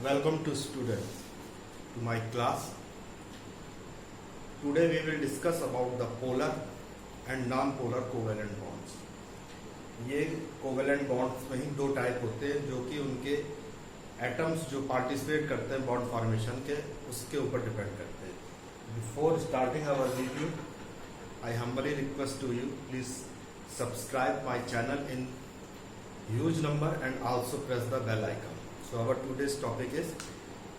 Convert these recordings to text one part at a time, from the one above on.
Welcome to students to my class. Today we will discuss about the polar and non-polar covalent bonds. ये covalent bonds में ही दो type होते हैं जो कि उनके एटम्स जो पार्टिसिपेट करते हैं बॉन्ड फॉर्मेशन के उसके ऊपर डिपेंड करते हैं. Before starting our video I humbly request to you please subscribe my channel in huge number and also press the bell icon. So our today's topic is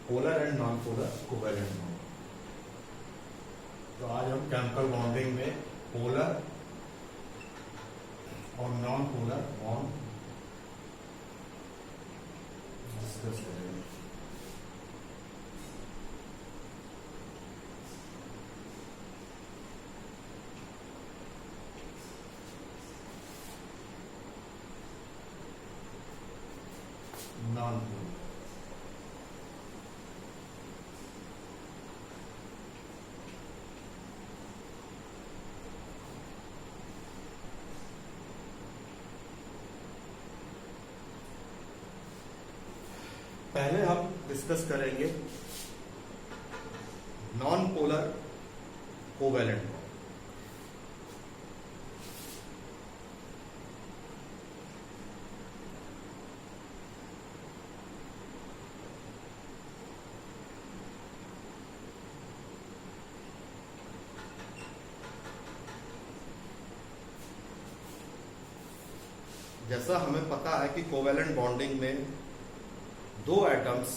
polar and non-polar covalent bond. तो आज हम chemical bonding में polar और non polar bond discuss करेंगे. Non polar पहले हम discuss करेंगे non polar covalent bond. जैसा हमें पता है कि कोवेलेंट बॉन्डिंग में दो एटम्स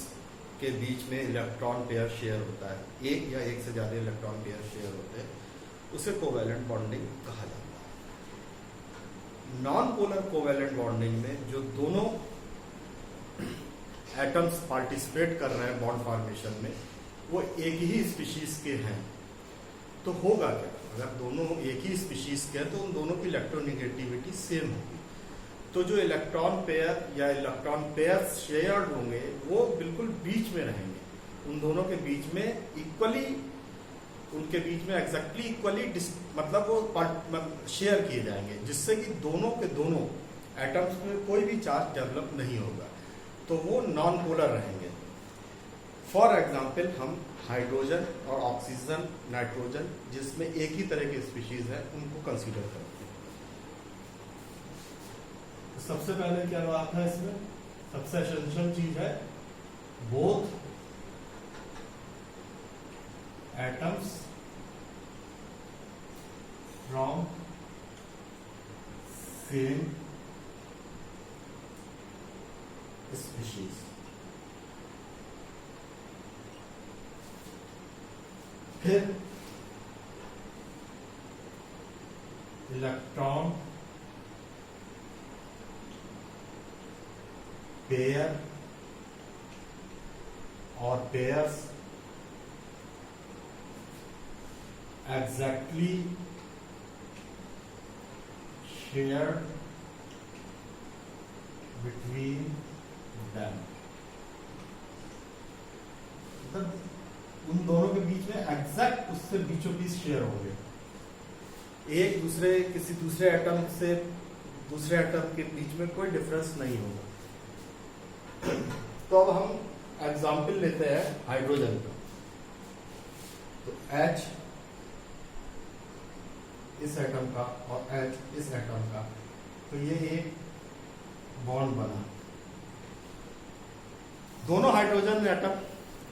के बीच में इलेक्ट्रॉन पेयर शेयर होता है, एक या एक से ज्यादा इलेक्ट्रॉन पेयर शेयर होते हैं, उसे कोवेलेंट बॉन्डिंग कहा जाता है. नॉन पोलर कोवेलेंट बॉन्डिंग में जो दोनों एटम्स पार्टिसिपेट कर रहे हैं बॉन्ड फॉर्मेशन में वो एक ही स्पीशीज के हैं, तो होगा क्या? अगर दोनों एक ही स्पीशीज के हैं तो उन दोनों की इलेक्ट्रोनेगेटिविटी सेम होगी. तो जो इलेक्ट्रॉन पेयर या इलेक्ट्रॉन पेयर शेयर्ड होंगे वो बिल्कुल बीच में रहेंगे, उन दोनों के बीच में इक्वली, उनके बीच में एग्जैक्टली इक्वली मतलब वो शेयर किए जाएंगे, जिससे कि दोनों के दोनों एटम्स में कोई भी चार्ज डेवलप नहीं होगा, तो वो नॉन पोलर रहेंगे. फॉर एग्जाम्पल हम हाइड्रोजन और ऑक्सीजन, नाइट्रोजन जिसमें एक ही तरह के स्पीशीज है उनको कंसीडर करते हैं. सबसे पहले क्या बात है इसमें, सबसे एसेंशियल चीज है both atoms from same species. फिर इलेक्ट्रॉन पेयर और pairs exactly shared between them. उन दोनों के बीच में एग्जैक्ट उससे बीचों बीच शेयर होंगे, एक दूसरे किसी दूसरे एटम से दूसरे एटम के बीच में कोई डिफरेंस नहीं होगा. तो अब हम एग्जाम्पल लेते हैं हाइड्रोजन का. तो H इस एटम का और H इस एटम का, तो ये एक बॉन्ड बना. दोनों हाइड्रोजन एटम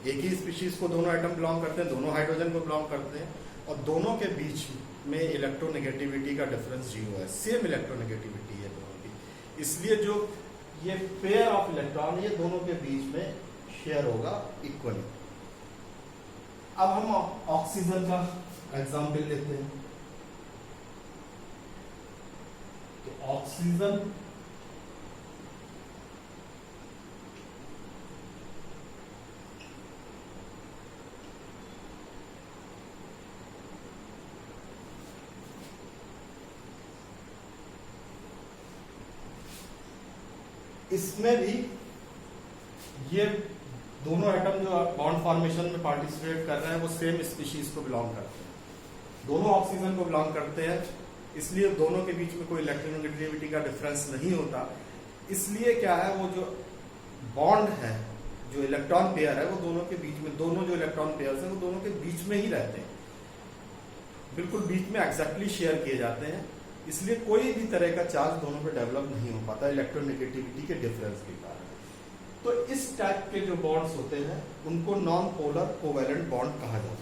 एक ही स्पीशीज को दोनों एटम बिलोंग करते हैं, दोनों हाइड्रोजन को बिलोंग करते हैं, और दोनों के बीच में इलेक्ट्रोनेगेटिविटी का डिफरेंस 0 है, सेम इलेक्ट्रोनेगेटिविटी है दोनों की. इसलिए जो ये पेयर ऑफ इलेक्ट्रॉन ये दोनों के बीच में शेयर होगा इक्वली. अब हम ऑक्सीजन का एग्जाम्पल लेते हैं. तो ऑक्सीजन इसमें भी ये दोनों एटम जो बॉन्ड फॉर्मेशन में पार्टिसिपेट कर रहे हैं वो सेम स्पीशीज को बिलोंग करते हैं, दोनों ऑक्सीजन को बिलोंग करते हैं, इसलिए दोनों के बीच में कोई इलेक्ट्रोनेगेटिविटी का डिफरेंस नहीं होता. इसलिए क्या है, वो जो बॉन्ड है जो इलेक्ट्रॉन पेयर है वो दोनों के बीच में, दोनों जो इलेक्ट्रॉन पेयर्स हैं वो दोनों के बीच में ही रहते हैं, बिल्कुल बीच में एग्जैक्टली शेयर किए जाते हैं, इसलिए कोई भी तरह का चार्ज दोनों पे डेवलप नहीं हो पाता इलेक्ट्रोनेगेटिविटी के डिफरेंस के कारण। तो इस टाइप के जो बॉन्ड्स होते हैं उनको नॉन पोलर कोवेलेंट बॉन्ड कहा जाता है।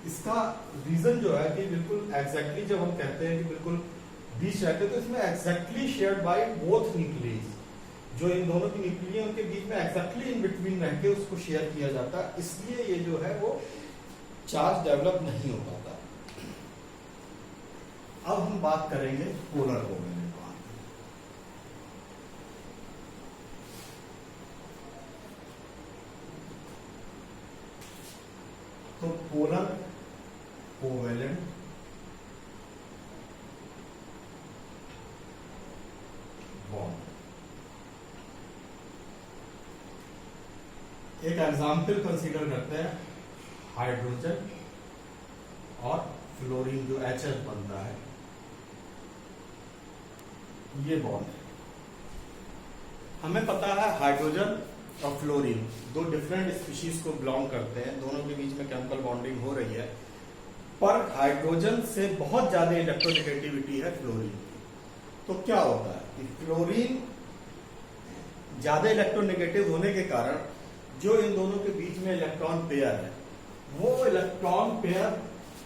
इसका रीजन जो है कि बिल्कुल एग्जैक्टली जब हम कहते हैं कि बिल्कुल बीच रहते हैं तो इसमें exactly shared by both nucleus, जो इन दोनों की न्यूक्लियस है उनके बीच में एग्जैक्टली इन बिटवीन रह के उसको शेयर किया जाता है, इसलिए ये जो है वो चार्ज डेवलप नहीं हो पाता। अब हम बात करेंगे पोलर कोवेलेंट बॉन्ड। तो पोलर कोवेलेंट बॉन्ड, एक एग्जाम्पल कंसीडर करते हैं, हाइड्रोजन और फ्लोरीन जो HF बनता है, ये बॉन्ड है। हमें पता है हाइड्रोजन और फ्लोरीन दो डिफरेंट स्पीशीज को बिलोंग करते हैं, दोनों के बीच में केमिकल बॉन्डिंग हो रही है, पर हाइड्रोजन से बहुत ज्यादा इलेक्ट्रोनेगेटिविटी है फ्लोरीन की। तो क्या होता है कि फ्लोरीन ज्यादा इलेक्ट्रोनेगेटिव होने के कारण जो इन दोनों के बीच में इलेक्ट्रॉन पेयर है, वो इलेक्ट्रॉन पेयर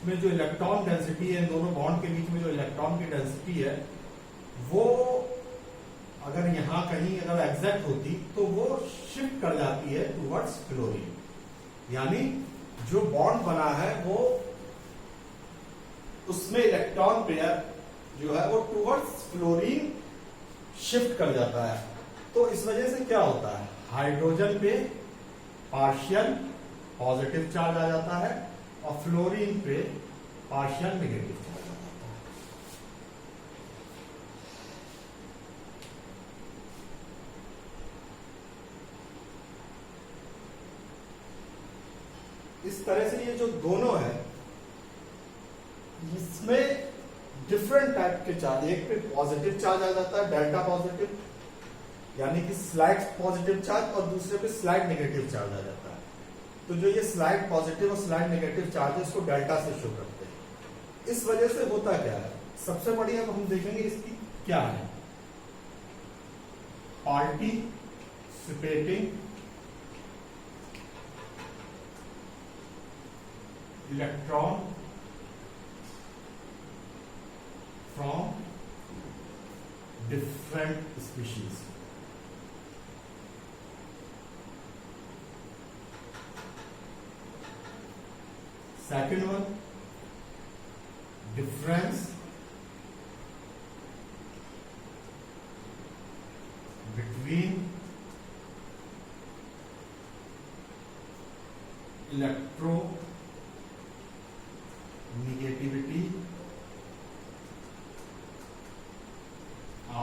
में जो इलेक्ट्रॉन डेंसिटी है, इन दोनों बॉन्ड के बीच में जो इलेक्ट्रॉन की डेंसिटी है, वो अगर यहां कहीं अगर एग्जैक्ट होती तो वो शिफ्ट कर जाती है टुवर्ड्स फ्लोरीन, यानी जो बॉन्ड बना है वो उसमें इलेक्ट्रॉन पेयर जो है वो टुवर्ड्स फ्लोरीन शिफ्ट कर जाता है। तो इस वजह से क्या होता है, हाइड्रोजन पे पार्शियल पॉजिटिव चार्ज आ जाता है और फ्लोरीन पे पार्शियल नेगेटिव चार्ज आ जाता है। इस तरह से ये जो दोनों है इसमें डिफरेंट टाइप के चार्ज, एक पे पॉजिटिव चार्ज आ जाता है डेल्टा पॉजिटिव, यानी कि स्लाइड पॉजिटिव चार्ज, और दूसरे पे स्लाइड नेगेटिव चार्ज आ जाता है। तो जो ये स्लाइड पॉजिटिव और स्लाइड नेगेटिव चार्ज है इसको डेल्टा से शो करते हैं। इस वजह से होता क्या है, सबसे बड़ी अब हम देखेंगे इसकी क्या है, participating electron from different species. Second one, difference between electronegativity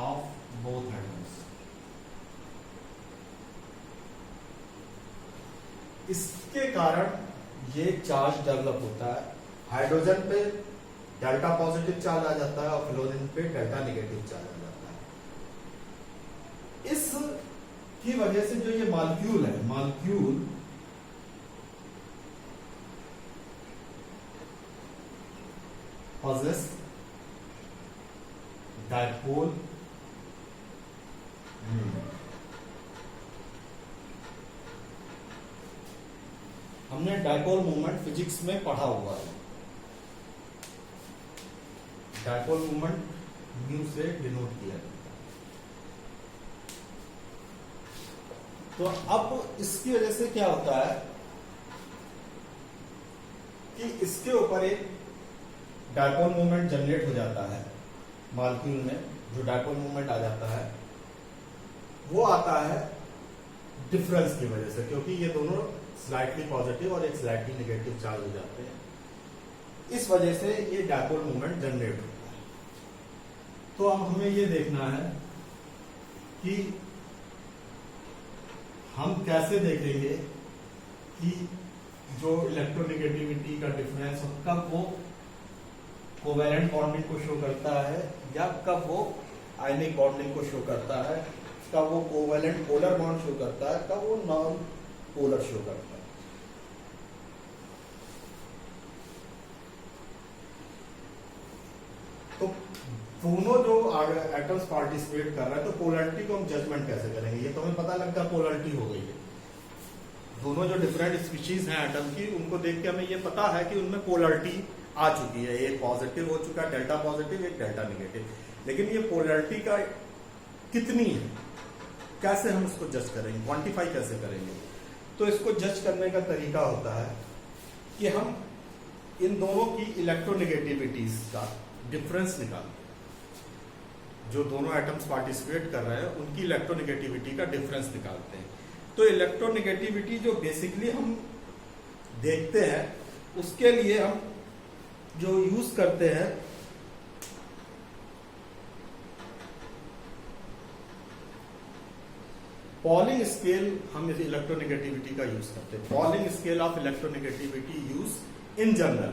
of both atoms। इसके कारण ये चार्ज डेवलप होता है, हाइड्रोजन पे डेल्टा पॉजिटिव चार्ज आ जाता है और फ्लोरीन पे डेल्टा नेगेटिव चार्ज आ जाता है। इस की वजह से जो ये मॉलिक्यूल है, मॉलिक्यूल possess dipole moment। हमने डायपोल मूवमेंट फिजिक्स में पढ़ा हुआ है, डायपोल मूवमेंट म्यू से डिनोट किया जाता है। तो अब इसकी वजह से क्या होता है कि इसके ऊपर एक डायपोल मूवमेंट जनरेट हो जाता है, मॉलिक्यूल में जो डायपोल मूवमेंट आ जाता है वो आता है डिफरेंस की वजह से, क्योंकि ये दोनों स्लाइटली पॉजिटिव और एक स्लाइटली नेगेटिव चार्ज हो जाते हैं, इस वजह से ये डायपोल मूवमेंट जनरेट होता है। तो अब हमें ये देखना है कि हम कैसे देखेंगे कि जो इलेक्ट्रोनेगेटिविटी का डिफरेंस कब वो कोवेलेंट बॉन्डिंग को शो करता है या कब वो आयनिक बॉन्डिंग को शो करता है, कब वो कोवेलेंट पोलर बॉन्ड शो करता है, कब वो नॉन पोलर शो करता है। तो दोनों जो एटम्स पार्टिसिपेट कर रहे हैं, तो पोलैरिटी को हम जजमेंट कैसे करेंगे? ये तो हमें पता लगता है पोलैरिटी हो गई है। दोनों जो डिफरेंट स्पीशीज हैं एटम की, उनको देख के हमें ये पता है कि उनमें पोलैरिटी आ चुकी है, एक पॉजिटिव हो चुका है, डेल्टा पॉजिटिव, एक डेल्टा निगेटिव। लेकिन ये पोलैरिटी का कितनी है, कैसे हम उसको जज करेंगे, क्वांटिफाई कैसे करेंगे? तो इसको जज करने का तरीका होता है कि हम इन दोनों की इलेक्ट्रोनेगेटिविटीज का डिफरेंस निकालते हैं। जो दोनों एटम्स पार्टिसिपेट कर रहे हैं उनकी इलेक्ट्रोनेगेटिविटी का डिफरेंस निकालते हैं। तो इलेक्ट्रोनेगेटिविटी जो बेसिकली हम देखते हैं, उसके लिए हम जो यूज करते हैं पॉलिंग स्केल, हम इस इलेक्ट्रोनेगेटिविटी का यूज करते हैं। Pauling scale of electronegativity use in general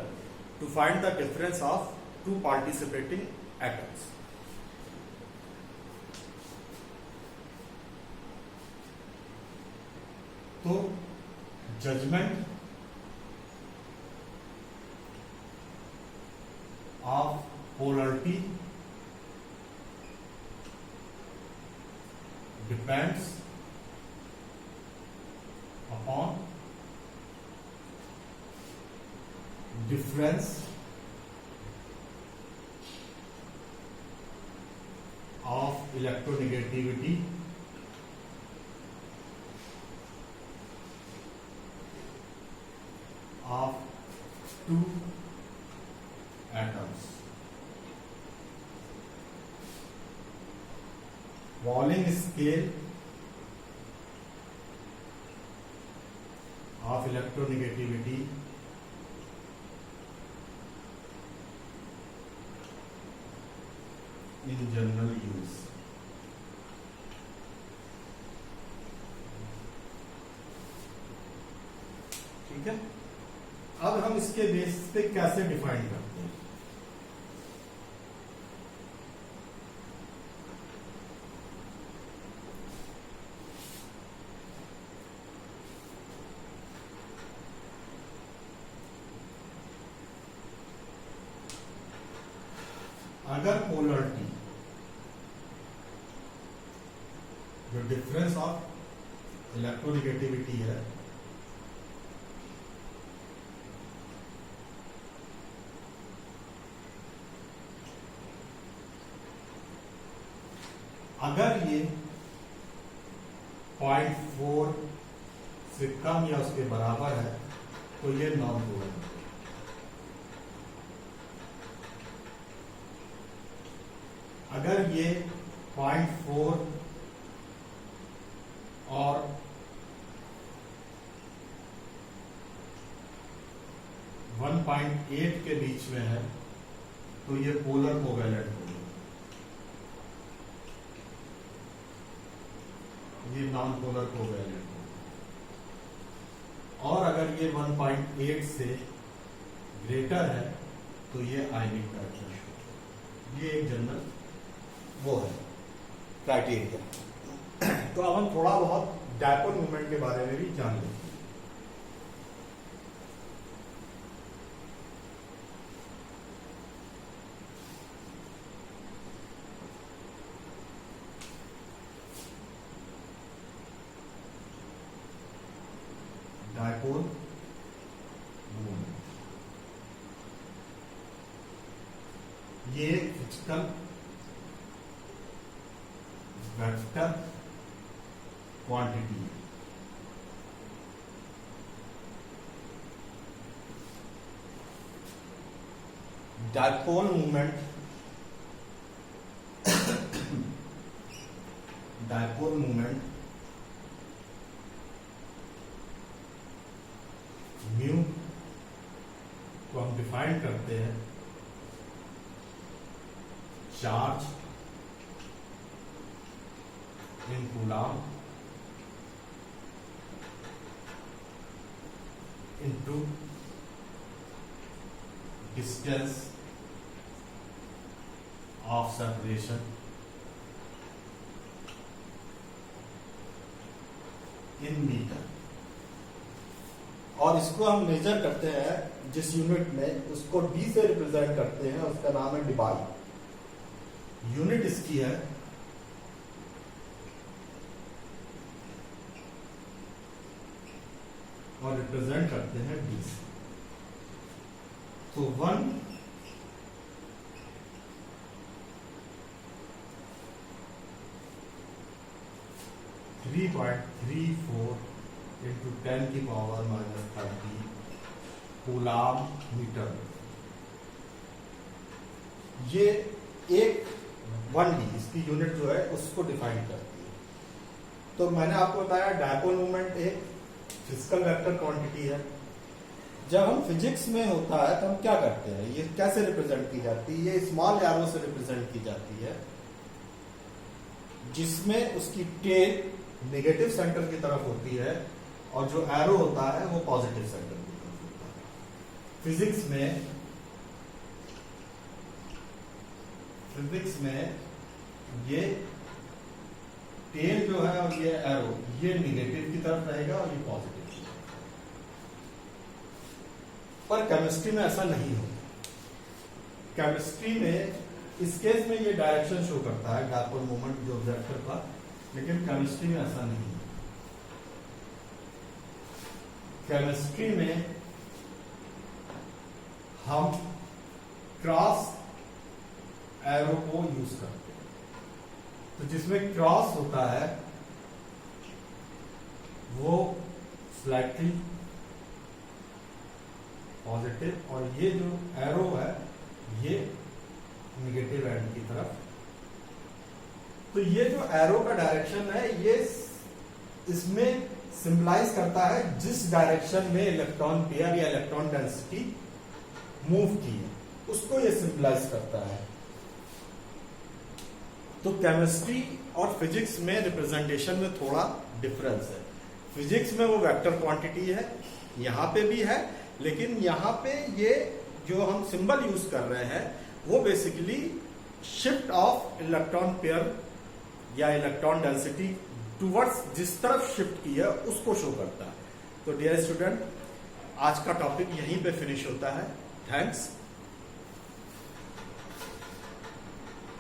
to find the difference of two participating atoms. तो judgement of polarity depends upon difference of electronegativity of two atoms. Pauling scale of electronegativity in general use. ठीक है, अब हम इसके basis पे कैसे define करते हैं? अगर पोलैरिटी जो डिफरेंस ऑफ इलेक्ट्रोनेगेटिविटी है अगर ये 0.4 से कम या उसके बराबर है तो ये नॉन पोलर है। अगर ये 0.4 और 1.8 के बीच में है तो ये पोलर कोवेलेंट होगा, ये नॉन पोलर कोवेलेंट होगा। और अगर ये 1.8 से ग्रेटर है तो ये आयनिक कैरेक्टर। ये एक जनरल वो है क्राइटेरिया। तो अब हम थोड़ा बहुत डायपोल मूवमेंट के बारे में भी जान लेंगे। डायपोल मूवमेंट ये फिजिकल वेक्टर क्वांटिटी है। डायपोल मूवमेंट म्यू को हम डिफाइन करते हैं charge in coulomb into distance of separation in metre. और इसको हम मेजर करते हैं जिस यूनिट में, उसको डी से रिप्रेजेंट करते हैं, उसका नाम है डिबाई। यूनिट इसकी है और रिप्रेजेंट करते हैं डी से। तो 3.34 इंटू 10 की पावर -30 कूलाम मीटर। ये एक 1D इसकी यूनिट जो है उसको डिफाइन करती है। तो मैंने आपको बताया डायपोल मोमेंट एक फिजिकल वेक्टर क्वांटिटी है। जब हम फिजिक्स में होता है तो हम क्या करते हैं, ये कैसे रिप्रेजेंट की जाती है? ये स्मॉल एरो से रिप्रेजेंट की जाती है, जिसमें उसकी टेल नेगेटिव सेंटर की तरफ होती है और जो एरो होता है वो पॉजिटिव सेंटर की तरफ होता है। फिजिक्स में ये टेल जो है और ये एरो, ये नेगेटिव की तरफ रहेगा और ये पॉजिटिव की तरफ। पर केमिस्ट्री में ऐसा नहीं होता। केमिस्ट्री में इस केस में ये डायरेक्शन शो करता है डायपोल मोमेंट जो वेक्टर का, लेकिन केमिस्ट्री में ऐसा नहीं है। केमिस्ट्री में हम क्रॉस एरो को यूज करते हैं। तो जिसमें क्रॉस होता है वो स्लाइटली पॉजिटिव और ये जो एरो है ये नेगेटिव एंड की तरफ। तो ये जो एरो का डायरेक्शन है ये इसमें सिंबलाइज करता है जिस डायरेक्शन में इलेक्ट्रॉन पेयर या इलेक्ट्रॉन डेंसिटी मूव की है, उसको ये सिंबलाइज करता है। तो केमिस्ट्री और फिजिक्स में रिप्रेजेंटेशन में थोड़ा डिफरेंस है। फिजिक्स में वो वेक्टर क्वांटिटी है, यहां पे भी है, लेकिन यहां पे ये जो हम सिंबल यूज कर रहे हैं वो basically shift of electron pair या इलेक्ट्रॉन डेंसिटी टुवर्ड्स जिस तरफ शिफ्ट की है उसको शो करता है। तो डियर स्टूडेंट, आज का टॉपिक यहीं पे फिनिश होता है। थैंक्स।